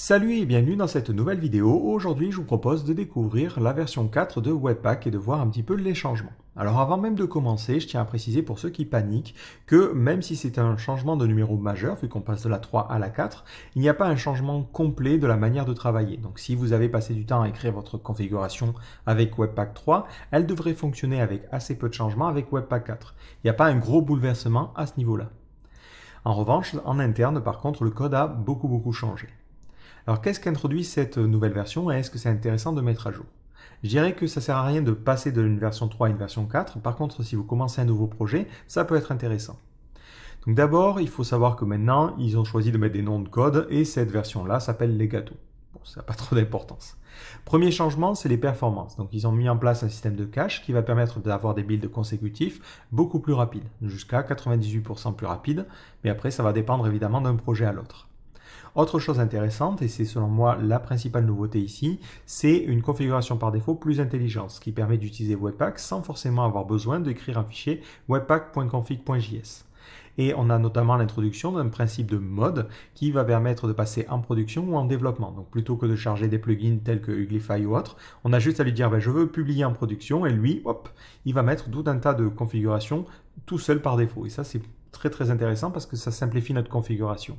Salut et bienvenue dans cette nouvelle vidéo. Aujourd'hui, je vous propose de découvrir la version 4 de Webpack et de voir un petit peu les changements. Alors avant même de commencer, je tiens à préciser pour ceux qui paniquent que même si c'est un changement de numéro majeur, vu qu'on passe de la 3 à la 4, il n'y a pas un changement complet de la manière de travailler. Donc si vous avez passé du temps à écrire votre configuration avec Webpack 3, elle devrait fonctionner avec assez peu de changements avec Webpack 4. Il n'y a pas un gros bouleversement à ce niveau-là. En revanche, en interne, par contre, le code a beaucoup changé. Alors qu'est-ce qu'introduit cette nouvelle version et est-ce que c'est intéressant de mettre à jour? Je dirais que ça ne sert à rien de passer d'une version 3 à une version 4. Par contre, si vous commencez un nouveau projet, ça peut être intéressant. Donc d'abord, il faut savoir que maintenant, ils ont choisi de mettre des noms de code et cette version-là s'appelle Legato. Bon, ça n'a pas trop d'importance. Premier changement, c'est les performances. Donc ils ont mis en place un système de cache qui va permettre d'avoir des builds consécutifs beaucoup plus rapides, jusqu'à 98% plus rapides, mais après ça va dépendre évidemment d'un projet à l'autre. Autre chose intéressante, et c'est selon moi la principale nouveauté ici, c'est une configuration par défaut plus intelligente, ce qui permet d'utiliser Webpack sans forcément avoir besoin d'écrire un fichier webpack.config.js. Et on a notamment l'introduction d'un principe de mode qui va permettre de passer en production ou en développement. Donc plutôt que de charger des plugins tels que Uglify ou autre, on a juste à lui dire je veux publier en production et lui, hop, il va mettre tout un tas de configurations tout seul par défaut. Et ça c'est très intéressant parce que ça simplifie notre configuration.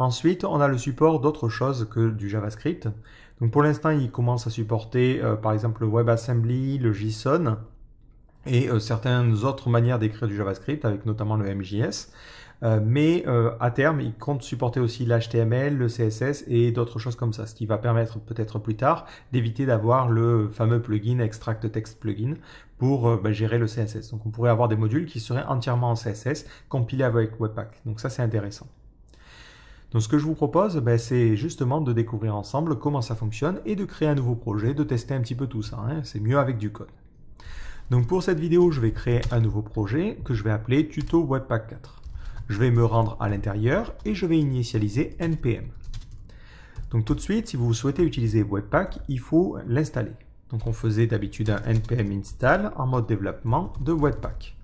Ensuite, on a le support d'autres choses que du JavaScript. Donc pour l'instant, il commence à supporter par exemple le WebAssembly, le JSON et certaines autres manières d'écrire du JavaScript avec notamment le MJS. Mais à terme, il compte supporter aussi l'HTML, le CSS et d'autres choses comme ça, ce qui va permettre peut-être plus tard d'éviter d'avoir le fameux plugin Extract Text Plugin pour gérer le CSS. Donc on pourrait avoir des modules qui seraient entièrement en CSS compilés avec Webpack. Donc ça c'est intéressant. Donc ce que je vous propose, c'est justement de découvrir ensemble comment ça fonctionne et de créer un nouveau projet, de tester un petit peu tout ça. C'est mieux avec du code. Donc pour cette vidéo, je vais créer un nouveau projet que je vais appeler Tuto Webpack 4. Je vais me rendre à l'intérieur et je vais initialiser NPM. Donc tout de suite, si vous souhaitez utiliser Webpack, il faut l'installer. Donc on faisait d'habitude un npm install en mode développement de Webpack.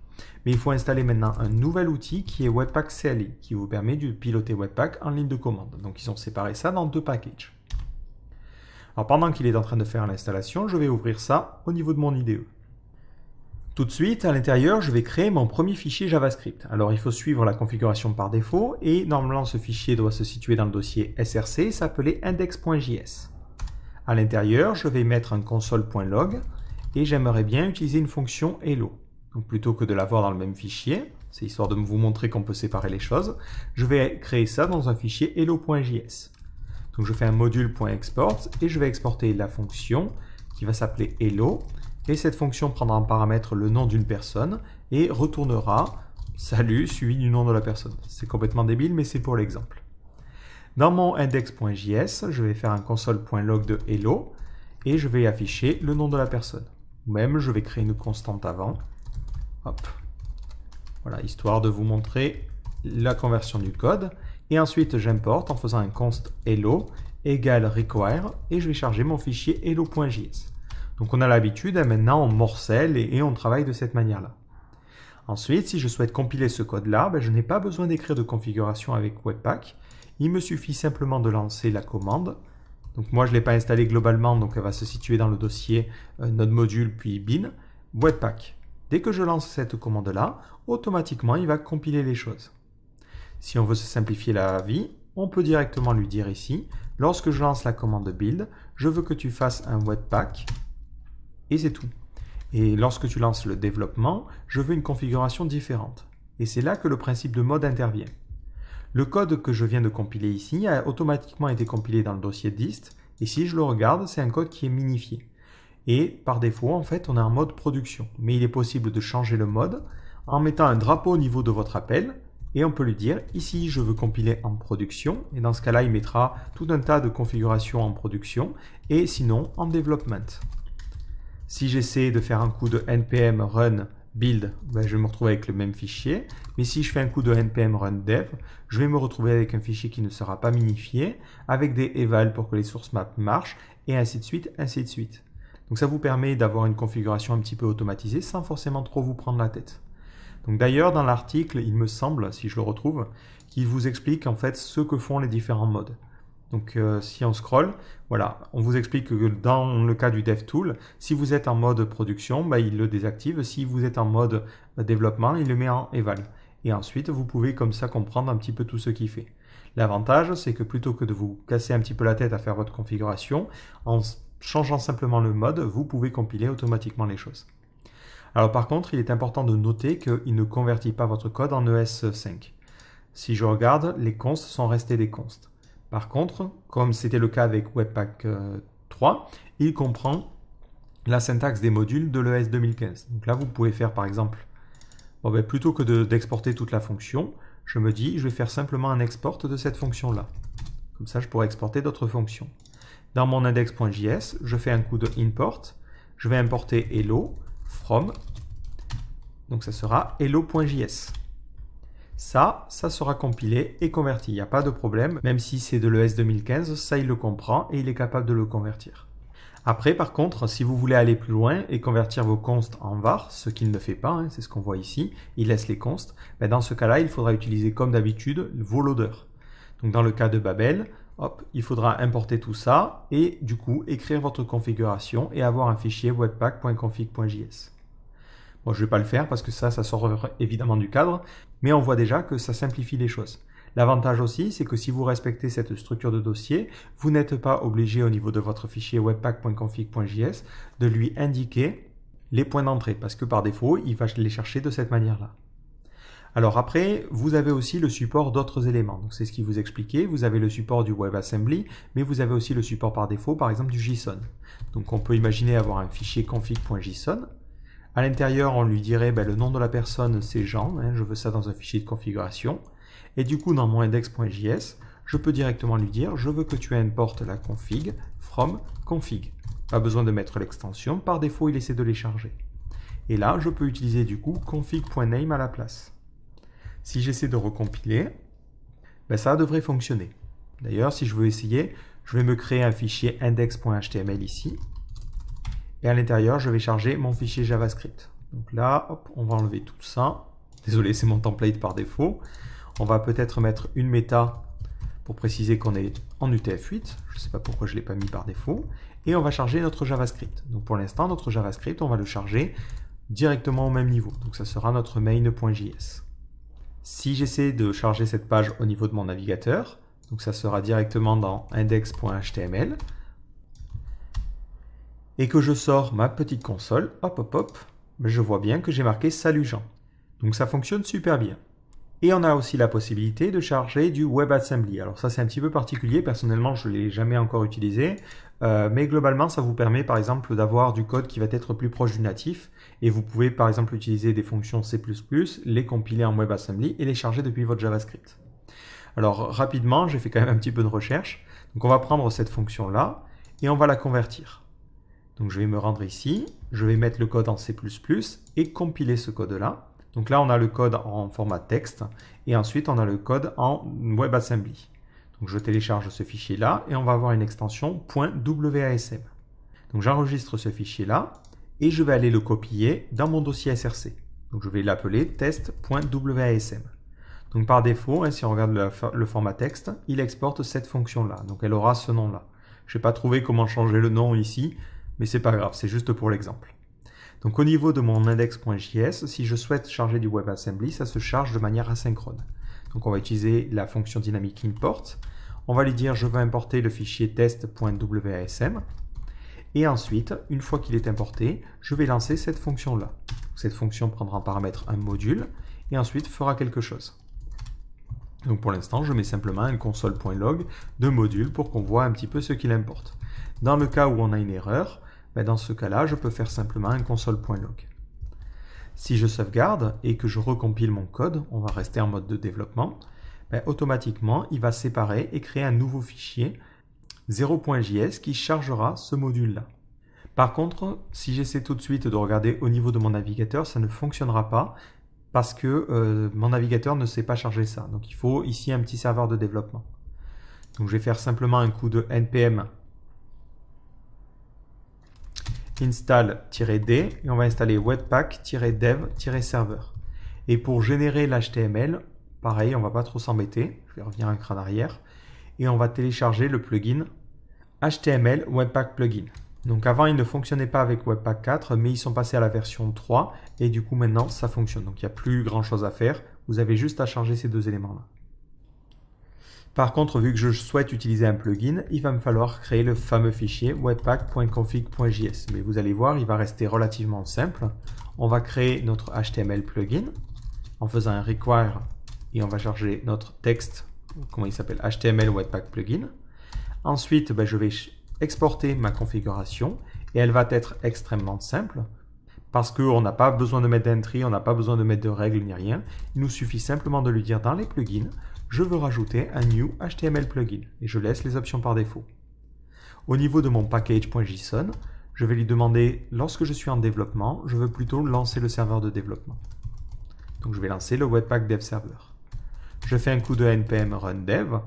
Mais il faut installer maintenant un nouvel outil qui est Webpack CLI, qui vous permet de piloter Webpack en ligne de commande. Donc ils ont séparé ça dans deux packages. Alors pendant qu'il est en train de faire l'installation, je vais ouvrir ça au niveau de mon IDE. Tout de suite, à l'intérieur, je vais créer mon premier fichier JavaScript. Alors il faut suivre la configuration par défaut et normalement ce fichier doit se situer dans le dossier src s'appeler index.js. À l'intérieur, je vais mettre un console.log et j'aimerais bien utiliser une fonction hello. Donc plutôt que de l'avoir dans le même fichier, c'est histoire de vous montrer qu'on peut séparer les choses, je vais créer ça dans un fichier hello.js. Donc je fais un module.export et je vais exporter la fonction qui va s'appeler hello. Et cette fonction prendra en paramètre le nom d'une personne et retournera salut suivi du nom de la personne. C'est complètement débile, mais c'est pour l'exemple. Dans mon index.js, je vais faire un console.log de hello et je vais afficher le nom de la personne. Ou même, je vais créer une constante avant. Hop. Voilà, histoire de vous montrer la conversion du code. Et ensuite, j'importe en faisant un const hello égale require et je vais charger mon fichier hello.js. Donc on a l'habitude, maintenant on morcelle et on travaille de cette manière-là. Ensuite, si je souhaite compiler ce code-là, je n'ai pas besoin d'écrire de configuration avec Webpack. Il me suffit simplement de lancer la commande. Donc moi je ne l'ai pas installée globalement, donc elle va se situer dans le dossier node module puis bin, Webpack. Dès que je lance cette commande-là, automatiquement il va compiler les choses. Si on veut se simplifier la vie, on peut directement lui dire ici, lorsque je lance la commande build, je veux que tu fasses un Webpack, et c'est tout. Et lorsque tu lances le développement, je veux une configuration différente. Et c'est là que le principe de mode intervient. Le code que je viens de compiler ici a automatiquement été compilé dans le dossier dist, et si je le regarde, c'est un code qui est minifié. Et par défaut, en fait, on a un mode production. Mais il est possible de changer le mode en mettant un drapeau au niveau de votre appel, et on peut lui dire, ici, je veux compiler en production, et dans ce cas-là, il mettra tout un tas de configurations en production, et sinon, en development. Si j'essaie de faire un coup de npm run build, je vais me retrouver avec le même fichier. Mais si je fais un coup de npm run dev, je vais me retrouver avec un fichier qui ne sera pas minifié, avec des eval pour que les source maps marchent, et ainsi de suite, ainsi de suite. Donc ça vous permet d'avoir une configuration un petit peu automatisée sans forcément trop vous prendre la tête. Donc d'ailleurs, dans l'article, il me semble, si je le retrouve, qu'il vous explique en fait ce que font les différents modes. Donc si on scrolle, voilà, on vous explique que dans le cas du DevTool, si vous êtes en mode production, il le désactive. Si vous êtes en mode développement, il le met en eval. Et ensuite, vous pouvez comme ça comprendre un petit peu tout ce qu'il fait. L'avantage, c'est que plutôt que de vous casser un petit peu la tête à faire votre configuration, en changeant simplement le mode, vous pouvez compiler automatiquement les choses. Alors par contre, il est important de noter qu'il ne convertit pas votre code en ES5. Si je regarde, les consts sont restés des consts. Par contre, comme c'était le cas avec Webpack 3, il comprend la syntaxe des modules de l'ES 2015. Donc là, vous pouvez faire par exemple, plutôt que d'exporter toute la fonction, je me dis, je vais faire simplement un export de cette fonction-là. Comme ça, je pourrais exporter d'autres fonctions. Dans mon index.js, je fais un coup de import, je vais importer hello from, donc ça sera hello.js. Ça sera compilé et converti, il n'y a pas de problème, même si c'est de l'ES 2015, ça il le comprend et il est capable de le convertir. Après par contre, si vous voulez aller plus loin et convertir vos consts en var, ce qu'il ne fait pas, c'est ce qu'on voit ici, il laisse les consts, dans ce cas-là, il faudra utiliser comme d'habitude vos loaders. Donc dans le cas de Babel, il faudra importer tout ça et du coup écrire votre configuration et avoir un fichier webpack.config.js. Bon, je ne vais pas le faire parce que ça sort évidemment du cadre, mais on voit déjà que ça simplifie les choses. L'avantage aussi, c'est que si vous respectez cette structure de dossier, vous n'êtes pas obligé au niveau de votre fichier webpack.config.js de lui indiquer les points d'entrée, parce que par défaut, il va les chercher de cette manière-là. Alors après, vous avez aussi le support d'autres éléments. Donc c'est ce qui vous expliquait. Vous avez le support du WebAssembly, mais vous avez aussi le support par défaut, par exemple du JSON. Donc on peut imaginer avoir un fichier config.json. À l'intérieur, on lui dirait le nom de la personne, c'est Jean. Je veux ça dans un fichier de configuration. Et du coup, dans mon index.js, je peux directement lui dire, je veux que tu importes la config from config. Pas besoin de mettre l'extension. Par défaut, il essaie de les charger. Et là, je peux utiliser du coup config.name à la place. Si j'essaie de recompiler, ça devrait fonctionner. D'ailleurs, si je veux essayer, je vais me créer un fichier index.html ici. Et à l'intérieur, je vais charger mon fichier JavaScript. Donc là, hop, on va enlever tout ça. Désolé, c'est mon template par défaut. On va peut-être mettre une méta pour préciser qu'on est en UTF-8. Je ne sais pas pourquoi je ne l'ai pas mis par défaut. Et on va charger notre JavaScript. Donc pour l'instant, notre JavaScript, on va le charger directement au même niveau. Donc ça sera notre main.js. Si j'essaie de charger cette page au niveau de mon navigateur, donc ça sera directement dans index.html, et que je sors ma petite console, je vois bien que j'ai marqué Salut Jean. Donc ça fonctionne super bien. Et on a aussi la possibilité de charger du WebAssembly. Alors ça c'est un petit peu particulier, personnellement je ne l'ai jamais encore utilisé, mais globalement ça vous permet par exemple d'avoir du code qui va être plus proche du natif, et vous pouvez par exemple utiliser des fonctions C++, les compiler en WebAssembly et les charger depuis votre JavaScript. Alors rapidement, j'ai fait quand même un petit peu de recherche, donc on va prendre cette fonction là et on va la convertir. Donc je vais me rendre ici, je vais mettre le code en C++ et compiler ce code-là. Donc là, on a le code en format texte et ensuite on a le code en WebAssembly. Donc je télécharge ce fichier-là et on va avoir une extension .wasm. Donc j'enregistre ce fichier-là et je vais aller le copier dans mon dossier SRC. Donc je vais l'appeler test.wasm. Donc par défaut, si on regarde le format texte, il exporte cette fonction-là. Donc elle aura ce nom-là. Je n'ai pas trouvé comment changer le nom ici, mais c'est pas grave, c'est juste pour l'exemple. Donc au niveau de mon index.js, si je souhaite charger du WebAssembly, ça se charge de manière asynchrone. Donc on va utiliser la fonction dynamique import. On va lui dire je veux importer le fichier test.wasm. Et ensuite, une fois qu'il est importé, je vais lancer cette fonction-là. Cette fonction prendra en paramètre un module et ensuite fera quelque chose. Donc pour l'instant, je mets simplement un console.log de module pour qu'on voit un petit peu ce qu'il importe. Dans le cas où on a une erreur, dans ce cas-là, je peux faire simplement un console.log. Si je sauvegarde et que je recompile mon code, on va rester en mode de développement, automatiquement, il va séparer et créer un nouveau fichier 0.js qui chargera ce module-là. Par contre, si j'essaie tout de suite de regarder au niveau de mon navigateur, ça ne fonctionnera pas parce que mon navigateur ne sait pas charger ça. Donc il faut ici un petit serveur de développement. Donc je vais faire simplement un coup de npm install-d et on va installer webpack-dev-server. Et pour générer l'HTML, pareil, on ne va pas trop s'embêter. Je vais revenir un cran arrière. et on va télécharger le plugin HTML Webpack Plugin. Donc avant, il ne fonctionnait pas avec Webpack 4, mais ils sont passés à la version 3 et du coup maintenant ça fonctionne. Donc il n'y a plus grand chose à faire, vous avez juste à changer ces deux éléments-là. Par contre, vu que je souhaite utiliser un plugin, il va me falloir créer le fameux fichier webpack.config.js. Mais vous allez voir, il va rester relativement simple. On va créer notre HTML plugin en faisant un require et on va charger notre texte, comment il s'appelle, HTML Webpack Plugin. Ensuite, je vais exporter ma configuration et elle va être extrêmement simple parce qu'on n'a pas besoin de mettre d'entry, on n'a pas besoin de mettre de règles ni rien. Il nous suffit simplement de lui dire dans les plugins, je veux rajouter un new HTML plugin et je laisse les options par défaut. Au niveau de mon package.json, je vais lui demander, lorsque je suis en développement, je veux plutôt lancer le serveur de développement. Donc je vais lancer le Webpack Dev Server. Je fais un coup de npm run dev,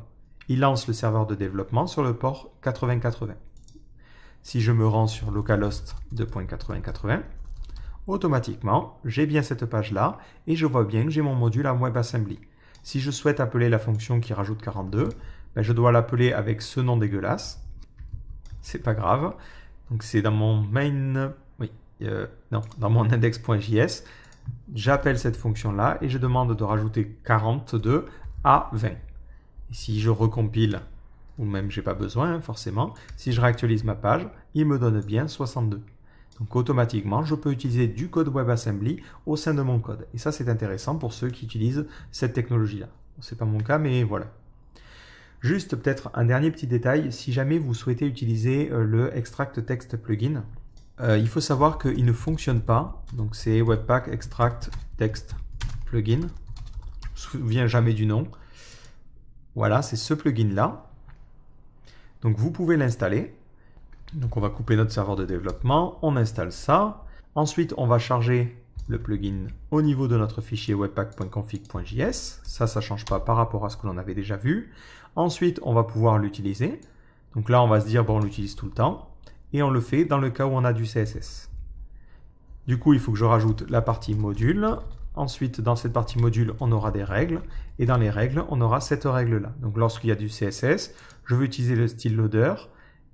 il lance le serveur de développement sur le port 8080. Si je me rends sur localhost 2.8080, automatiquement, j'ai bien cette page-là et je vois bien que j'ai mon module en WebAssembly. Si je souhaite appeler la fonction qui rajoute 42, je dois l'appeler avec ce nom dégueulasse. C'est pas grave. Donc c'est dans mon main, dans mon index.js. J'appelle cette fonction-là et je demande de rajouter 42 à 20. Et si je recompile, ou même j'ai pas besoin forcément, si je réactualise ma page, il me donne bien 62. Donc automatiquement, je peux utiliser du code WebAssembly au sein de mon code. Et ça, c'est intéressant pour ceux qui utilisent cette technologie-là. Ce n'est pas mon cas, mais voilà. Juste peut-être un dernier petit détail, si jamais vous souhaitez utiliser le Extract Text Plugin, il faut savoir qu'il ne fonctionne pas. Donc c'est Webpack Extract Text Plugin. Je ne me souviens jamais du nom. Voilà, c'est ce plugin-là. Donc vous pouvez l'installer. Donc on va couper notre serveur de développement, on installe ça. Ensuite, on va charger le plugin au niveau de notre fichier webpack.config.js. Ça ne change pas par rapport à ce que l'on avait déjà vu. Ensuite, on va pouvoir l'utiliser. Donc là, on va se dire, on l'utilise tout le temps. Et on le fait dans le cas où on a du CSS. Du coup, il faut que je rajoute la partie module. Ensuite, dans cette partie module, on aura des règles. Et dans les règles, on aura cette règle-là. Donc lorsqu'il y a du CSS, je veux utiliser le style loader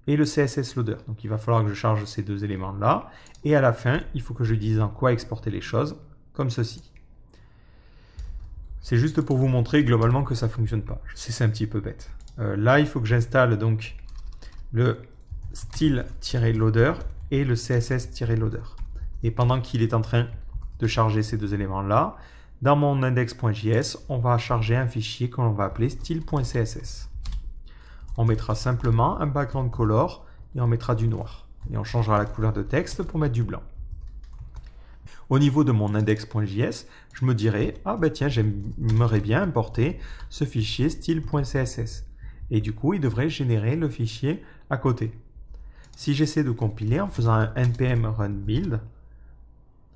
et le CSS loader. Donc il va falloir que je charge ces deux éléments-là. Et à la fin, il faut que je dise en quoi exporter les choses, comme ceci. C'est juste pour vous montrer globalement que ça ne fonctionne pas. Je sais, c'est un petit peu bête. Là, il faut que j'installe donc le style-loader et le CSS-loader. Et pendant qu'il est en train de charger ces deux éléments-là, dans mon index.js, on va charger un fichier qu'on va appeler style.css. On mettra simplement un background color et on mettra du noir. Et on changera la couleur de texte pour mettre du blanc. Au niveau de mon index.js, je me dirais, tiens, j'aimerais bien importer ce fichier style.css. Et du coup, il devrait générer le fichier à côté. Si j'essaie de compiler en faisant un npm run build,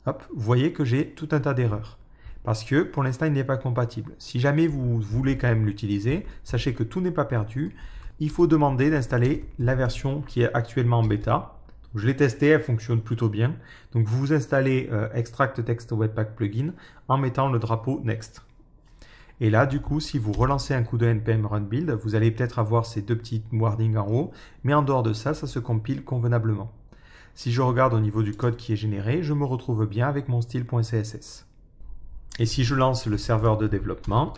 vous voyez que j'ai tout un tas d'erreurs. Parce que pour l'instant, il n'est pas compatible. Si jamais vous voulez quand même l'utiliser, sachez que tout n'est pas perdu. Il faut demander d'installer la version qui est actuellement en bêta. Je l'ai testée, elle fonctionne plutôt bien. Donc vous installez Extract Text Webpack Plugin en mettant le drapeau Next. Et là, du coup, si vous relancez un coup de npm run build, vous allez peut-être avoir ces deux petits warnings en haut. Mais en dehors de ça, ça se compile convenablement. Si je regarde au niveau du code qui est généré, je me retrouve bien avec mon style.css. Et si je lance le serveur de développement,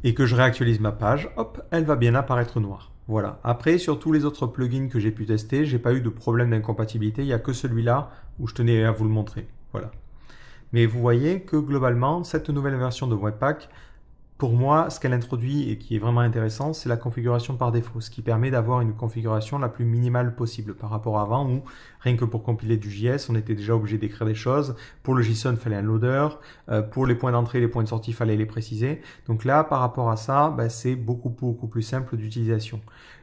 et que je réactualise ma page, elle va bien apparaître noire. Voilà. Après, sur tous les autres plugins que j'ai pu tester, j'ai pas eu de problème d'incompatibilité. Il n'y a que celui-là où je tenais à vous le montrer. Voilà. Mais vous voyez que globalement, cette nouvelle version de Webpack, pour moi, ce qu'elle introduit et qui est vraiment intéressant, c'est la configuration par défaut, ce qui permet d'avoir une configuration la plus minimale possible par rapport à avant où, rien que pour compiler du JS, on était déjà obligé d'écrire des choses. Pour le JSON, il fallait un loader. Pour les points d'entrée et les points de sortie, il fallait les préciser. Donc là, par rapport à ça, c'est beaucoup plus simple d'utilisation.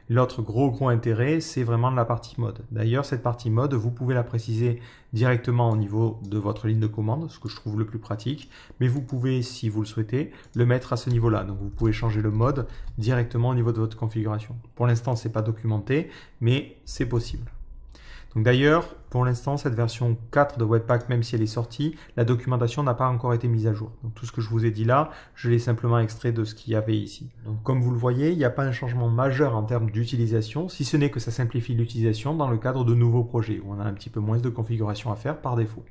L'autre gros intérêt, c'est vraiment la partie mode. D'ailleurs, cette partie mode, vous pouvez la préciser directement au niveau de votre ligne de commande, ce que je trouve le plus pratique, mais vous pouvez, si vous le souhaitez, le mettre à ce niveau-là. Donc vous pouvez changer le mode directement au niveau de votre configuration. Pour l'instant, ce n'est pas documenté, mais c'est possible. Donc d'ailleurs, pour l'instant, cette version 4 de Webpack, même si elle est sortie, la documentation n'a pas encore été mise à jour. Donc tout ce que je vous ai dit là, je l'ai simplement extrait de ce qu'il y avait ici. Donc comme vous le voyez, il n'y a pas un changement majeur en termes d'utilisation, si ce n'est que ça simplifie l'utilisation dans le cadre de nouveaux projets, où on a un petit peu moins de configuration à faire par défaut.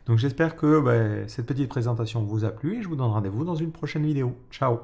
Donc j'espère que cette petite présentation vous a plu et je vous donne rendez-vous dans une prochaine vidéo. Ciao!